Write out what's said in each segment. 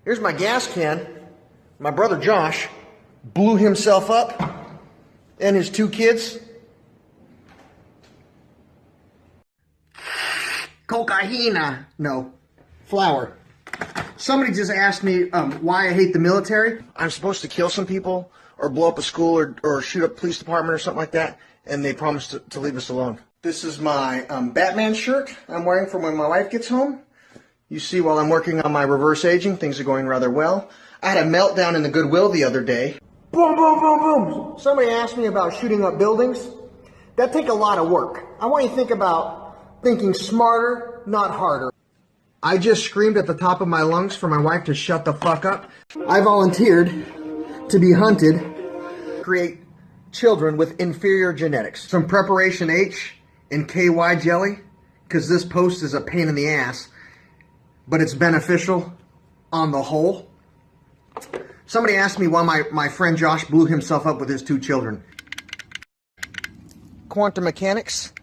Here's my gas can. My brother Josh blew himself up and his 2 kids. Cocaine. No, flour. Somebody just asked me why I hate the military. I'm supposed to kill some people or blow up a school or shoot up a police department or something like that, and they promised to leave us alone. This is my Batman shirt I'm wearing for when my wife gets home. You see, while I'm working on my reverse aging, things are going rather well. I had a meltdown in the Goodwill the other day. Boom, boom, boom, boom. Somebody asked me about shooting up buildings. That takes a lot of work. I want you to think about thinking smarter, not harder. I just screamed at the top of my lungs for my wife to shut the fuck up. I volunteered to be hunted, create children with inferior genetics. Some Preparation H and KY jelly, because this post is a pain in the ass, but it's beneficial on the whole. Somebody asked me why my friend Josh blew himself up with his 2 children. Quantum mechanics.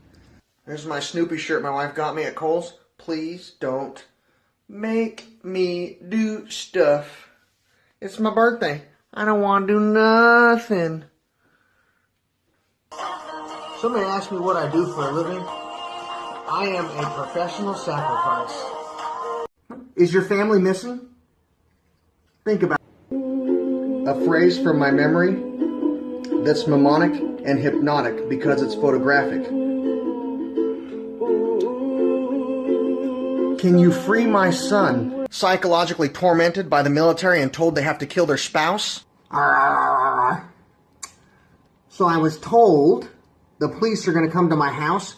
There's my Snoopy shirt my wife got me at Kohl's. Please don't make me do stuff. It's my birthday. I don't want to do nothing. Somebody asked me what I do for a living. I am a professional sacrifice. Is your family missing? Think about it. A phrase from my memory that's mnemonic and hypnotic because it's photographic. Can you free my son? Psychologically tormented by the military and told they have to kill their spouse? So I was told the police are going to come to my house.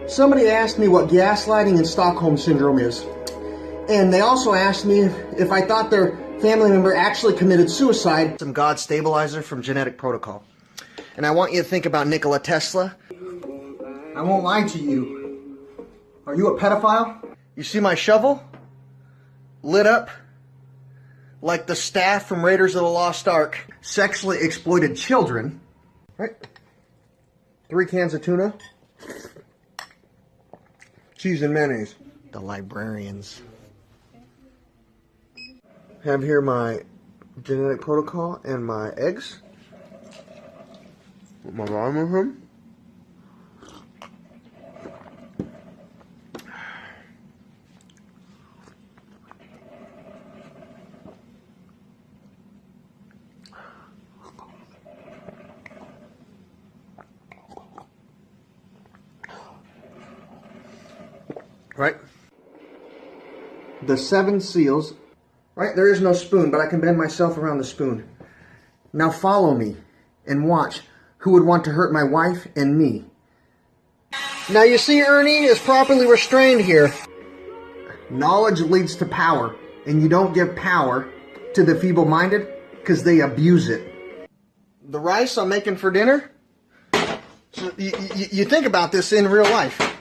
Somebody asked me what gaslighting and Stockholm Syndrome is. And they also asked me if I thought their family member actually committed suicide. Some God stabilizer from Genetic Protocol. And I want you to think about Nikola Tesla. I won't lie to you. Are you a pedophile? You see my shovel? Lit up like the staff from Raiders of the Lost Ark. Sexually exploited children. Right? 3 cans of tuna. Cheese and mayonnaise. The librarians. Have here my Genetic Protocol and my eggs. Put my lime in them. Right? The 7 seals. Right? There is no spoon, but I can bend myself around the spoon. Now follow me and watch who would want to hurt my wife and me. Now you see Ernie is properly restrained here. Knowledge leads to power, and you don't give power to the feeble-minded because they abuse it. The rice I'm making for dinner, so you think about this in real life.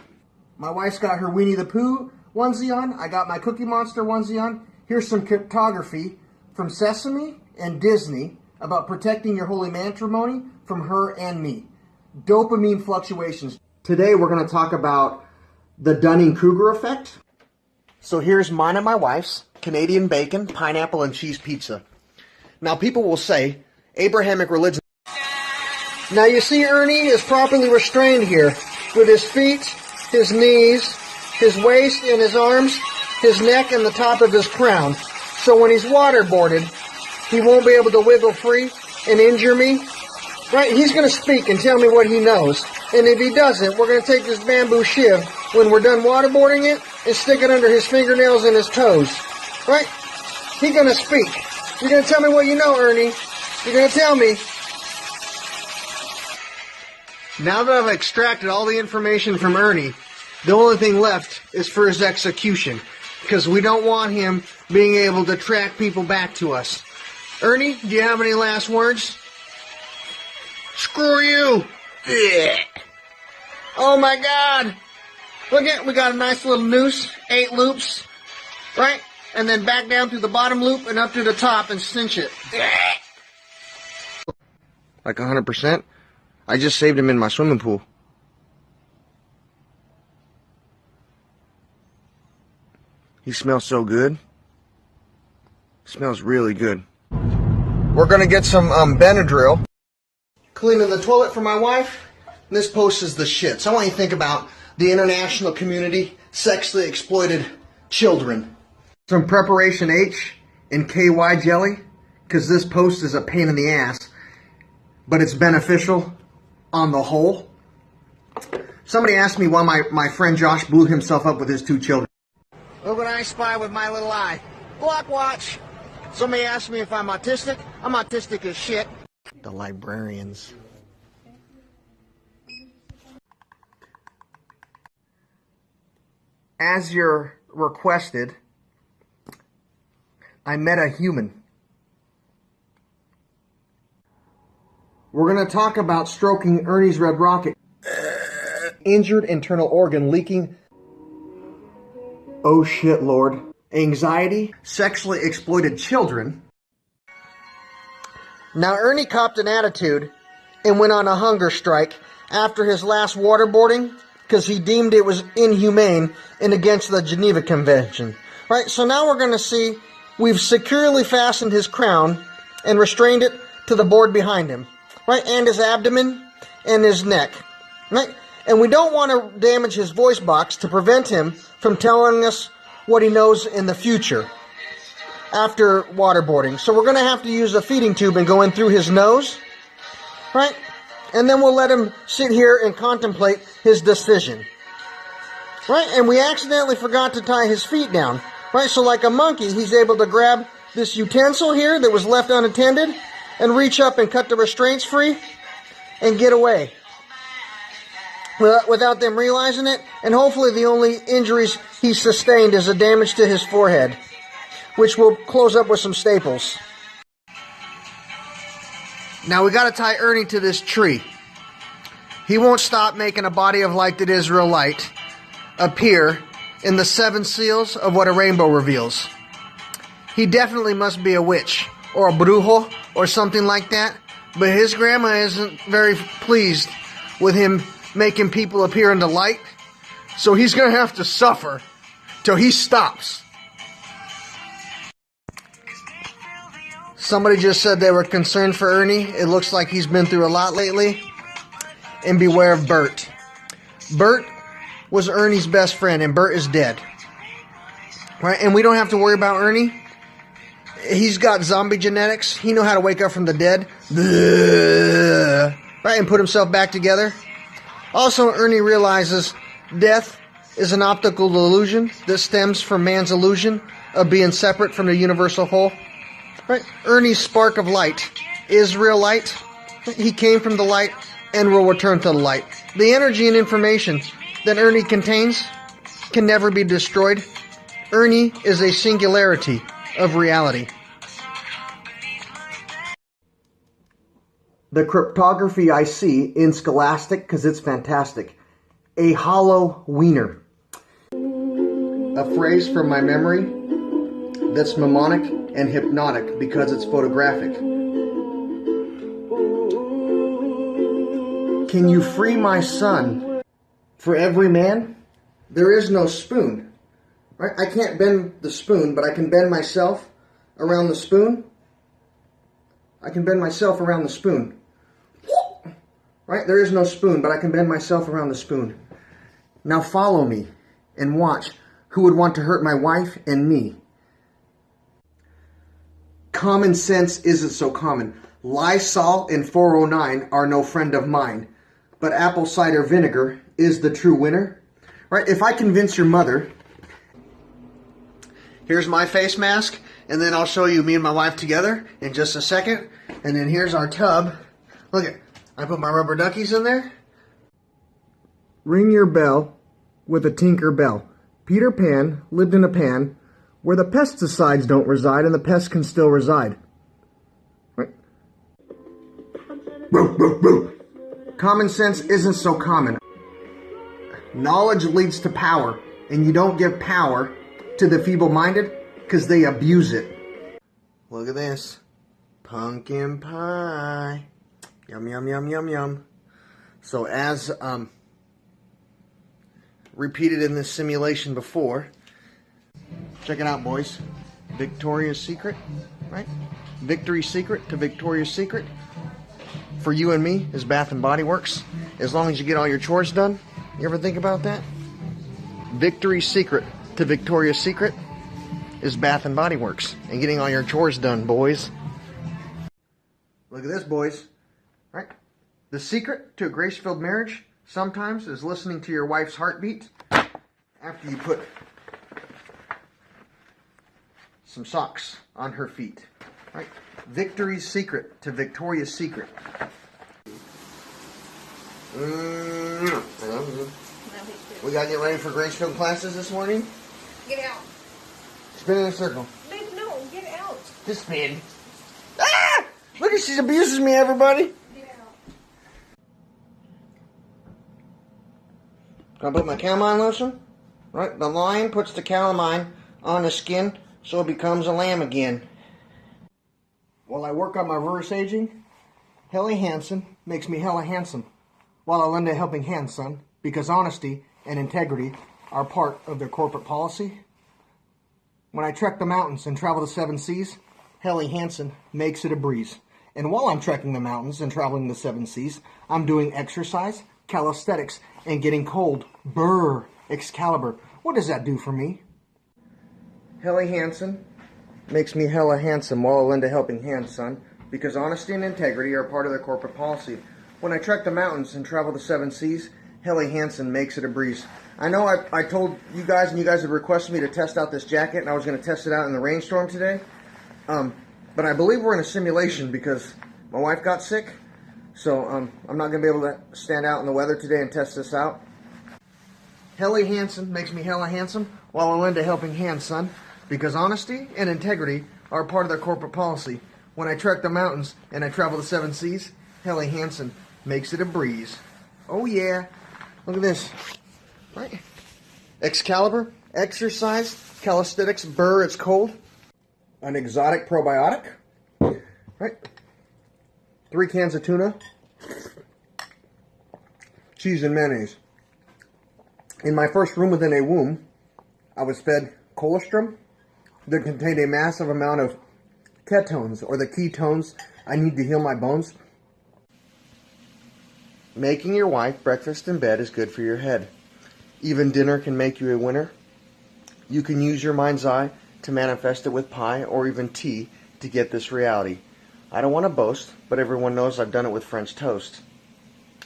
My wife's got her Winnie the Pooh onesie on. I got my Cookie Monster onesie on. Here's some cryptography from Sesame and Disney about protecting your holy matrimony from her and me. Dopamine fluctuations. Today we're going to talk about the Dunning-Kruger effect. So here's mine and my wife's Canadian bacon, pineapple, and cheese pizza. Now people will say, Abrahamic religion. Now you see Ernie is properly restrained here with his feet, his knees, his waist and his arms, his neck and the top of his crown. So when he's waterboarded, he won't be able to wiggle free and injure me. Right? He's going to speak and tell me what he knows. And if he doesn't, we're going to take this bamboo shiv when we're done waterboarding it and stick it under his fingernails and his toes. Right? He's going to speak. You're going to tell me what you know, Ernie. You're going to tell me. Now that I've extracted all the information from Ernie, the only thing left is for his execution. Because we don't want him being able to track people back to us. Ernie, do you have any last words? Screw you! Yeah. Oh my God! Look at, we got a nice little noose, 8 loops, right? And then back down through the bottom loop and up to the top and cinch it. Yeah. Like 100%? I just saved him in my swimming pool. He smells so good. Smells really good. We're gonna get some Benadryl. Cleaning the toilet for my wife. This post is the shit. So I want you to think about the international community, sexually exploited children. Some Preparation H and KY jelly, because this post is a pain in the ass, but it's beneficial on the whole. Somebody asked me why my friend Josh blew himself up with his 2 children. Look what I spy with my little eye. Block watch. Somebody asked me if I'm autistic. I'm autistic as shit. The librarians. As you're requested, I met a human. We're going to talk about stroking Ernie's red rocket. Injured internal organ leaking. Oh shit, Lord. Anxiety. Sexually exploited children. Now Ernie copped an attitude and went on a hunger strike after his last waterboarding because he deemed it was inhumane and against the Geneva Convention. Right, so now we're going to see we've securely fastened his crown and restrained it to the board behind him. Right, and his abdomen and his neck. Right, and we don't want to damage his voice box to prevent him from telling us what he knows in the future after waterboarding. So we're going to have to use a feeding tube and go in through his nose, right? And then we'll let him sit here and contemplate his decision, right? And we accidentally forgot to tie his feet down, right? So like a monkey, he's able to grab this utensil here that was left unattended and reach up and cut the restraints free and get away without them realizing it. And hopefully the only injuries he sustained is a damage to his forehead, which we'll close up with some staples. Now we got to tie Ernie to this tree. He won't stop making a body of light that is real light appear in the 7 seals of what a rainbow reveals. He definitely must be a witch or a brujo or something like that, but his grandma isn't very pleased with him making people appear in the light, so he's going to have to suffer till he stops. Somebody just said they were concerned for Ernie. It looks like he's been through a lot lately. And beware of Bert. Bert was Ernie's best friend, and Bert is dead. Right? And we don't have to worry about Ernie. He's got zombie genetics. He knows how to wake up from the dead. Right? And put himself back together. Also, Ernie realizes death is an optical illusion that stems from man's illusion of being separate from the universal whole. Right? Ernie's spark of light is real light. He came from the light and will return to the light. The energy and information that Ernie contains can never be destroyed. Ernie is a singularity of reality. The cryptography I see in Scholastic, because it's fantastic. A hollow wiener. A phrase from my memory that's mnemonic and hypnotic because it's photographic. Can you free my son? For every man, there is no spoon. Right? I can't bend the spoon, but I can bend myself around the spoon. I can bend myself around the spoon. Right? There is no spoon, but I can bend myself around the spoon. Now follow me and watch who would want to hurt my wife and me. Common sense isn't so common. Lysol and 409 are no friend of mine, but apple cider vinegar is the true winner. Right? If I convince your mother, here's my face mask, and then I'll show you me and my wife together in just a second. And then here's our tub. Look at, I put my rubber duckies in there. Ring your bell with a Tinker Bell. Peter Pan lived in a pan where the pesticides don't reside and the pests can still reside. Right? Common sense isn't so common. Knowledge leads to power, and you don't give power to the feeble-minded because they abuse it. Look at this. Pumpkin pie. Yum, yum, yum, yum, yum. So as repeated in this simulation before, Check it out, boys. Victoria's Secret, right? Victory's Secret to Victoria's Secret. For you and me is Bath and Body Works. As long as you get all your chores done. You ever think about that? Victory's Secret to Victoria's Secret is Bath and Body Works. And getting all your chores done, boys. Look at this, boys. Right? The secret to a grace-filled marriage sometimes is listening to your wife's heartbeat after you put some socks on her feet. Right? Victory's Secret to Victoria's Secret. We gotta get ready for grace-filled classes this morning. Get out. Spin in a circle. Babe, no, get out. Just spin. Ah! Look at, she abuses me, everybody. Get out. Gonna put my calamine lotion. Right? The lion puts the calamine on the skin so it becomes a lamb again. While I work on my reverse aging, Helly Hansen makes me hella handsome. While I lend a helping hand, son, because honesty and integrity are part of their corporate policy. When I trek the mountains and travel the 7 seas, Helly Hansen makes it a breeze. And while I'm trekking the mountains and traveling the 7 seas, I'm doing exercise, calisthenics, and getting cold. Brr, Excalibur. What does that do for me? Helly Hansen makes me hella handsome while I lend a helping hand, son, because honesty and integrity are part of their corporate policy. When I trek the mountains and travel the 7 seas, Helly Hansen makes it a breeze. I know I told you guys, and you guys had requested me to test out this jacket, and I was going to test it out in the rainstorm today. But I believe we're in a simulation because my wife got sick, so I'm not going to be able to stand out in the weather today and test this out. Helly Hansen makes me hella handsome while I lend a helping hand, son, because honesty and integrity are part of their corporate policy. When I trek the mountains and I travel the 7 seas, Helly Hansen makes it a breeze. Oh yeah, look at this. Right? Excalibur, exercise, calisthenics, burr, it's cold. An exotic probiotic. Right? 3 cans of tuna. Cheese and mayonnaise. In my first room within a womb, I was fed colostrum that contained a massive amount of ketones, or the ketones I need to heal my bones. Making your wife breakfast in bed is good for your head. Even dinner can make you a winner. You can use your mind's eye to manifest it with pie or even tea to get this reality. I don't want to boast, but everyone knows I've done it with French toast.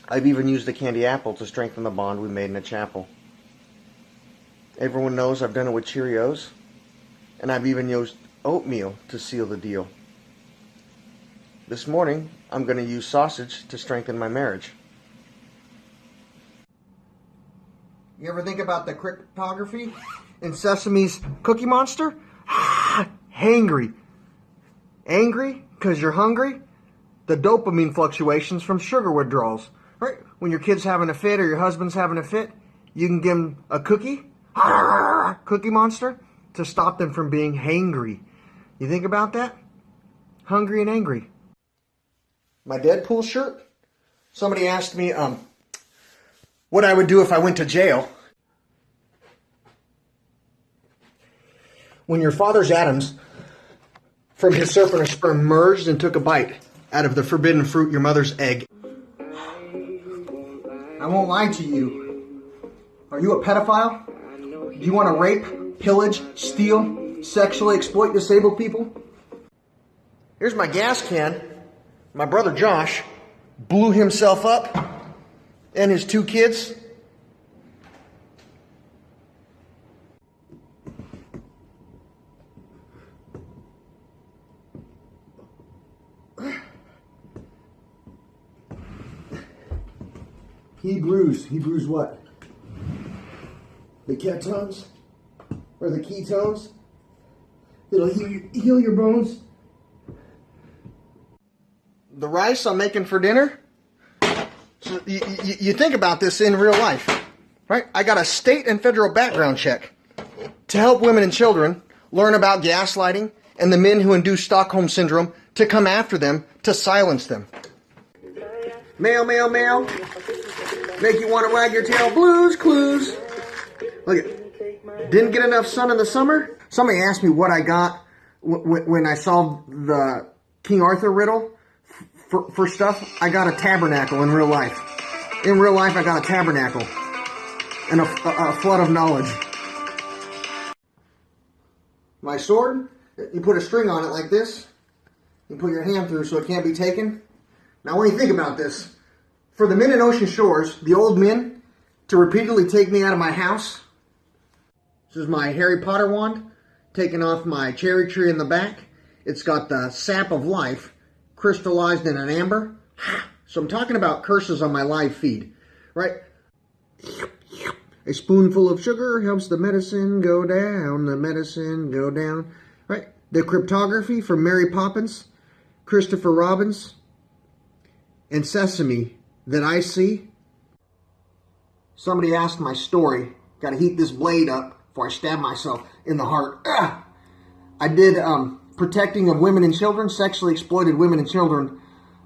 I've even used a candy apple to strengthen the bond we made in a chapel. Everyone knows I've done it with Cheerios, and I've even used oatmeal to seal the deal. This morning, I'm going to use sausage to strengthen my marriage. You ever think about the cryptography in Sesame's Cookie Monster? Hangry. Angry because you're hungry? The dopamine fluctuations from sugar withdrawals. Right? When your kid's having a fit or your husband's having a fit, you can give them a cookie, Cookie Monster, to stop them from being hangry. You think about that? Hungry and angry. My Deadpool shirt? Somebody asked me, what I would do if I went to jail. When your father's atoms from his serpent or sperm merged and took a bite out of the forbidden fruit, your mother's egg. I won't lie to you. Are you a pedophile? Do you want to rape, pillage, steal, sexually exploit disabled people? Here's my gas can. My brother Josh blew himself up and his 2 kids. Hebrews what? The ketones? Or the ketones? It'll heal your bones. The rice I'm making for dinner? So you think about this in real life, right? I got a state and federal background check to help women and children learn about gaslighting and the men who induce Stockholm Syndrome to come after them to silence them. Mail, mail, mail. Make you want to wag your tail. Blues Clues. Look at, didn't get enough sun in the summer, Somebody asked me what I got when I solved the King Arthur riddle for stuff. I got a tabernacle in real life. In real life, I got a tabernacle and a flood of knowledge. My sword, you put a string on it like this. You put your hand through so it can't be taken. Now, when you think about this, for the men in Ocean Shores, the old men, to repeatedly take me out of my house. This is my Harry Potter wand, taking off my cherry tree in the back. It's got the sap of life crystallized in an amber. So I'm talking about curses on my live feed, right? A spoonful of sugar helps the medicine go down, the medicine go down, right? The cryptography from Mary Poppins, Christopher Robins, and Sesame that I see. Somebody asked my story. Got to heat this blade up before I stab myself in the heart. Ugh! I did protecting of women and children, sexually exploited women and children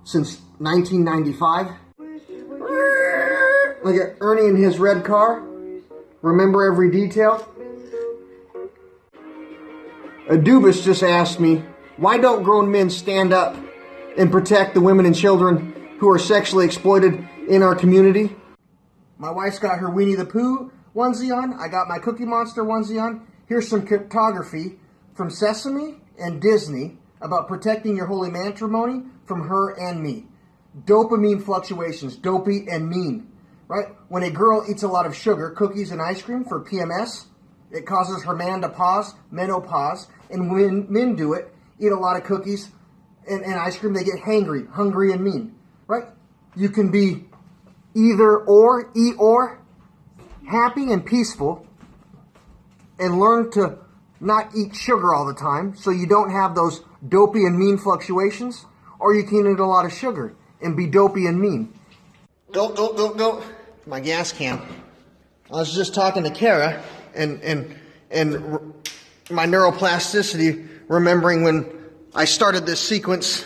since 1995. Look at Ernie in his red car. Remember every detail. Adubis just asked me, why don't grown men stand up and protect the women and children who are sexually exploited in our community? My wife's got her Winnie the Pooh onesie on. I got my Cookie Monster onesie on. Here's some cryptography from Sesame and Disney about protecting your holy matrimony from her and me. Dopamine fluctuations, dopey and mean, right? When a girl eats a lot of sugar, cookies, and ice cream for PMS, it causes her man to pause, menopause, and when men do it, eat a lot of cookies and ice cream, they get hangry, hungry, and mean, right? You can be either or, or, happy and peaceful, and learn to not eat sugar all the time so you don't have those dopey and mean fluctuations, or you can eat a lot of sugar and be dopey and mean. Go. My gas can. I was just talking to Kara and my neuroplasticity, remembering when I started this sequence,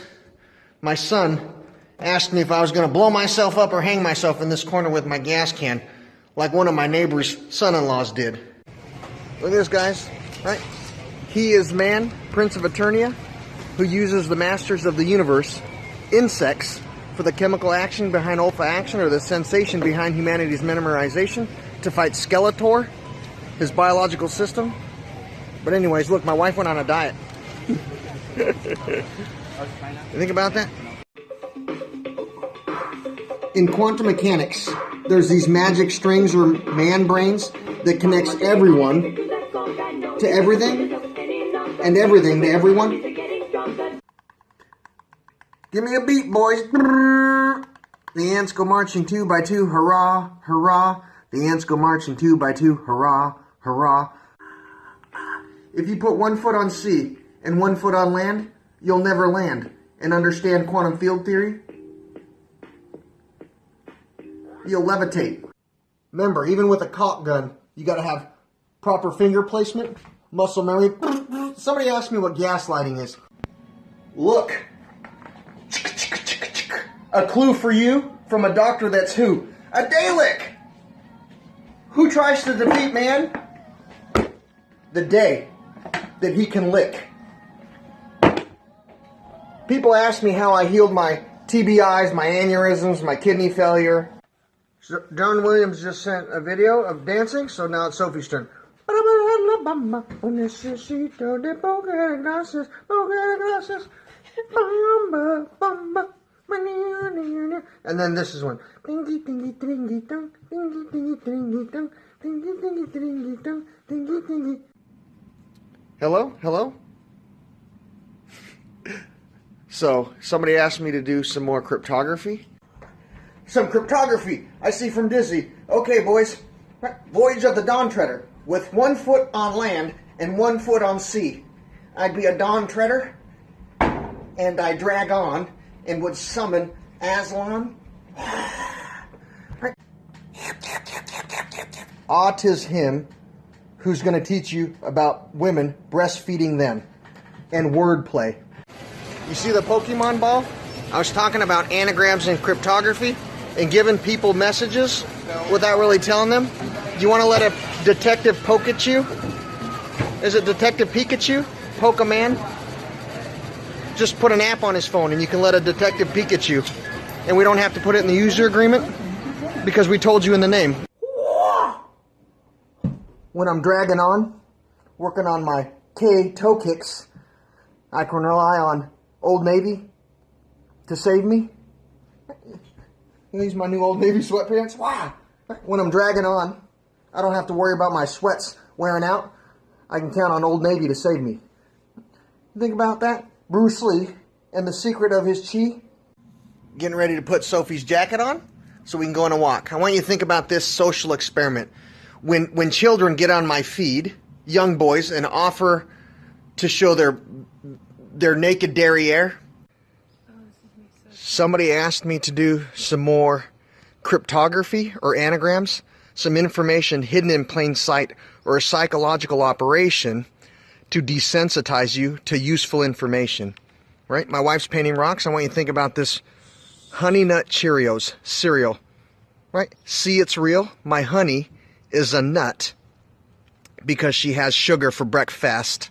my son asked me if I was going to blow myself up or hang myself in this corner with my gas can, like one of my neighbor's son-in-laws did. Look at this, guys, right? He is man, Prince of Eternia, who uses the masters of the universe, insects, for the chemical action behind olfaction, or the sensation behind humanity's memorization, to fight Skeletor, his biological system. But anyways, look, my wife went on a diet. You think about that? In quantum mechanics, there's these magic strings or man brains that connects everyone to everything and everything to everyone. Give me a beat, boys. The ants go marching 2 by 2, hurrah, hurrah. The ants go marching 2 by 2, hurrah, hurrah. If you put 1 foot on sea and 1 foot on land, you'll never land. And understand quantum field theory? You'll levitate. Remember, even with a caulk gun, you gotta have proper finger placement, muscle memory. Somebody asked me what gaslighting is. Look. A clue for you from a doctor that's who? A Dalek! Who tries to defeat man? The day that he can lick. People ask me how I healed my TBIs, my aneurysms, my kidney failure. So John Williams just sent a video of dancing, so now it's Sophie's turn. And then this is one. Hello? Hello? So, somebody asked me to do some more cryptography. Some cryptography I see from Disney. Okay, boys. Voyage of the Dawn Treader. With 1 foot on land and 1 foot on sea. I'd be a Dawn Treader, and I drag on and would summon Aslan. Tis him who's going to teach you about women breastfeeding them and wordplay. You see the Pokemon ball? I was talking about anagrams and cryptography and giving people messages without really telling them. Do you want to let a detective poke at you? Is it Detective Pikachu? Pokemon? Just put an app on his phone and you can let a Detective Pikachu. And we don't have to put it in the user agreement because we told you in the name. When I'm dragging on, working on my K toe kicks, I can rely on Old Navy to save me. These are my new Old Navy sweatpants. Wow! When I'm dragging on, I don't have to worry about my sweats wearing out. I can count on Old Navy to save me. Think about that. Bruce Lee and the secret of his chi. Getting ready to put Sophie's jacket on so we can go on a walk. I want you to think about this social experiment. When children get on my feed, young boys, and offer to show their naked derriere, somebody asked me to do some more cryptography or anagrams, some information hidden in plain sight, or a psychological operation to desensitize you to useful information. Right? My wife's painting rocks. I want you to think about this Honey Nut Cheerios cereal. Right? See, it's real. My honey is a nut because she has sugar for breakfast.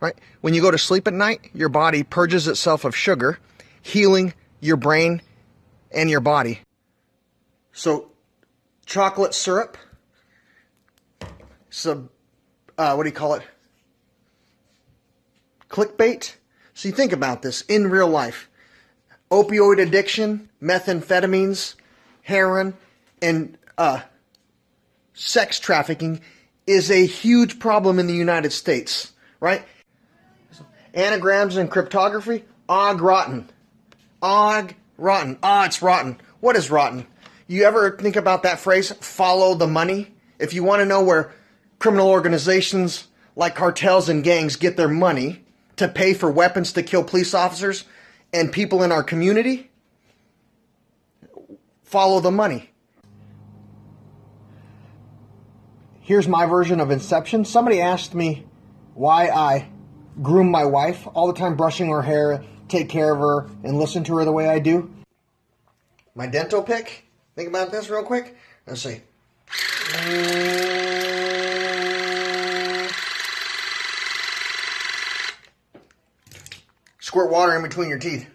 Right? When you go to sleep at night, your body purges itself of sugar, healing your brain and your body. So, chocolate syrup. So, what do you call it? Clickbait. So you think about this in real life. Opioid addiction, methamphetamines, heroin, and sex trafficking is a huge problem in the United States, right? Anagrams and cryptography, og rotten. Og rotten. Ah, it's rotten. What is rotten? You ever think about that phrase, follow the money? If you want to know where criminal organizations like cartels and gangs get their money to pay for weapons to kill police officers and people in our community, follow the money. Here's my version of Inception. Somebody asked me why I groom my wife all the time, brushing her hair, take care of her, and listen to her the way I do. My dental pick. Think about this real quick. Let's see. Squirt water in between your teeth.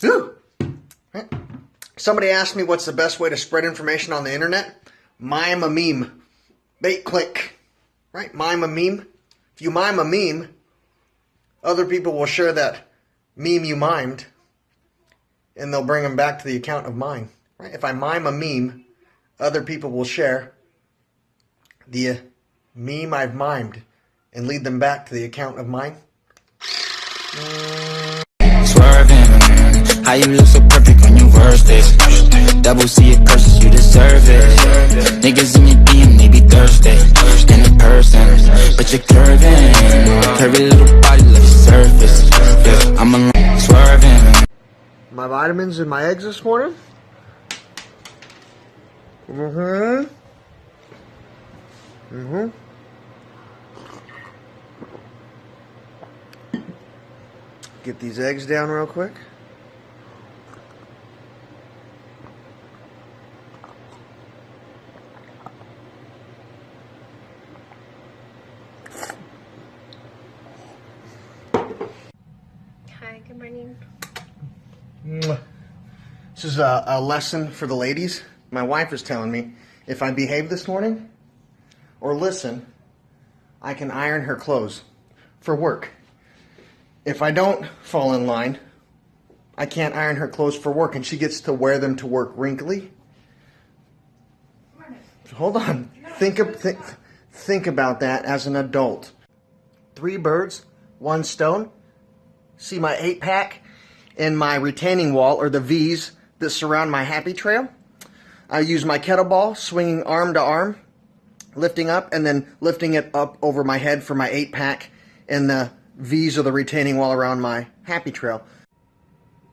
Ooh. Right. Somebody asked me what's the best way to spread information on the internet. Mime a meme. Bait click. Right? Mime a meme. If you mime a meme, other people will share that meme you mimed, and they'll bring them back to the account of mine. Right? If I mime a meme, other people will share the meme I've mimed and lead them back to the account of mine. Swerving, how you look so perfect on your worst days. Double C it curses, you deserve it. Niggas in your DM, they be thirsty. In person, but you're curving. Curvy little body like a surface. Yeah, I'm alone, swerving. My vitamins and my eggs this morning. Get these eggs down real quick. Hi, good morning. This is a lesson for the ladies. My wife is telling me if I behave this morning or listen, I can iron her clothes for work. If I don't fall in line, I can't iron her clothes for work, and she gets to wear them to work wrinkly. Hold on. Think about that as an adult. 3 birds, 1 stone. See my 8-pack and my retaining wall, or the V's that surround my happy trail. I use my kettlebell, swinging arm to arm, lifting up, and then lifting it up over my head for my 8-pack and the V's or the retaining wall around my happy trail.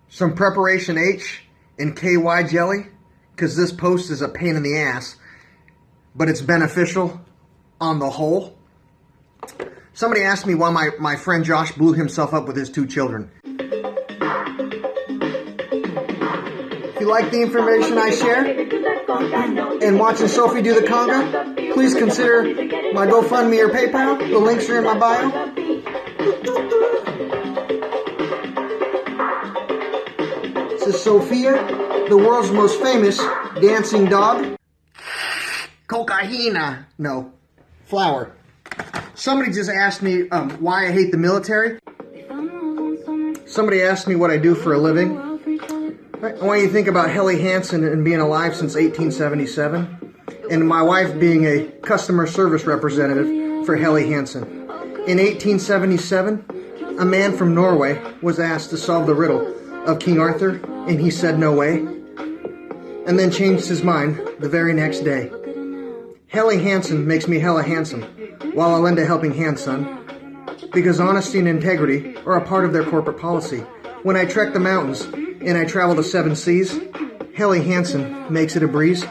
Some preparation H and KY jelly, because this post is a pain in the ass, but it's beneficial on the whole. Somebody asked me why my friend Josh blew himself up with his 2 children. If you like the information I share and watching Sophie do the conga, Please consider my GoFundMe or PayPal. The links are in my bio. This is Sophia, the world's most famous dancing dog. Cocaína. No, flower. Somebody just asked me why I hate the military. Somebody asked me what I do for a living. I want you to think about Helly Hansen and being alive since 1877, and my wife being a customer service representative for Helly Hansen. In 1877, a man from Norway was asked to solve the riddle of King Arthur, and he said no way, and then changed his mind the very next day. Helly Hansen makes me hella handsome, while I lend a helping hand, son, because honesty and integrity are a part of their corporate policy. When I trek the mountains and I travel the 7 seas, Helly Hansen makes it a breeze.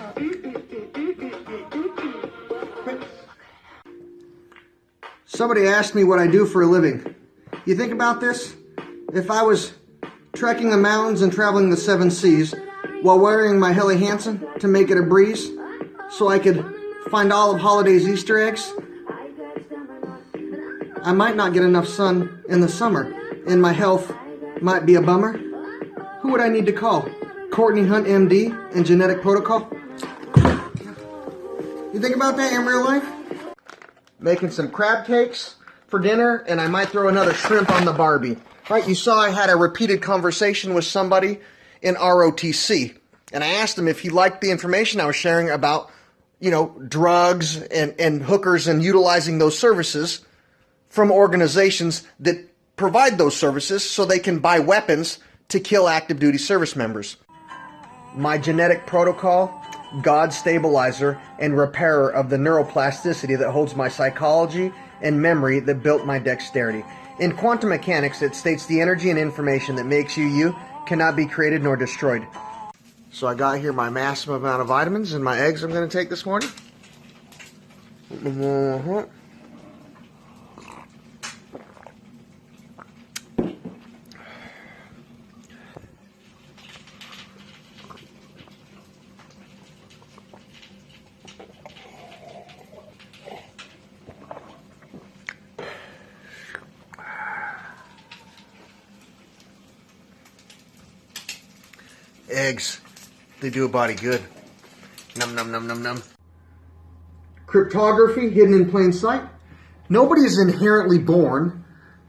Somebody asked me what I do for a living. You think about this? If I was trekking the mountains and traveling the 7 seas while wearing my Helly Hansen to make it a breeze so I could find all of Holiday's Easter eggs, I might not get enough sun in the summer, and my health might be a bummer. Who would I need to call? Courtney Hunt, MD, and Genetic Protocol? You think about that in real life? Making some crab cakes for dinner, and I might throw another shrimp on the Barbie. Right, you saw I had a repeated conversation with somebody in ROTC, and I asked him if he liked the information I was sharing about, drugs and hookers and utilizing those services from organizations that provide those services so they can buy weapons to kill active duty service members. My genetic protocol, God stabilizer, and repairer of the neuroplasticity that holds my psychology and memory that built my dexterity. In quantum mechanics, it states the energy and information that makes you cannot be created nor destroyed. So I got here my massive amount of vitamins and my eggs I'm going to take this morning. Eggs, they do a body good. Num num num num num. Cryptography hidden in plain sight. Nobody is inherently born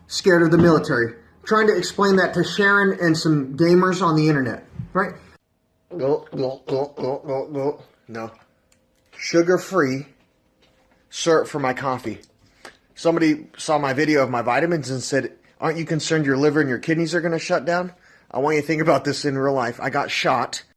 scared of the military. Trying to explain that to Sharon and some gamers on the internet, right? No. Sugar-free syrup for my coffee. Somebody saw my video of my vitamins and said, aren't you concerned your liver and your kidneys are going to shut down? I want you to think about this in real life. I got shot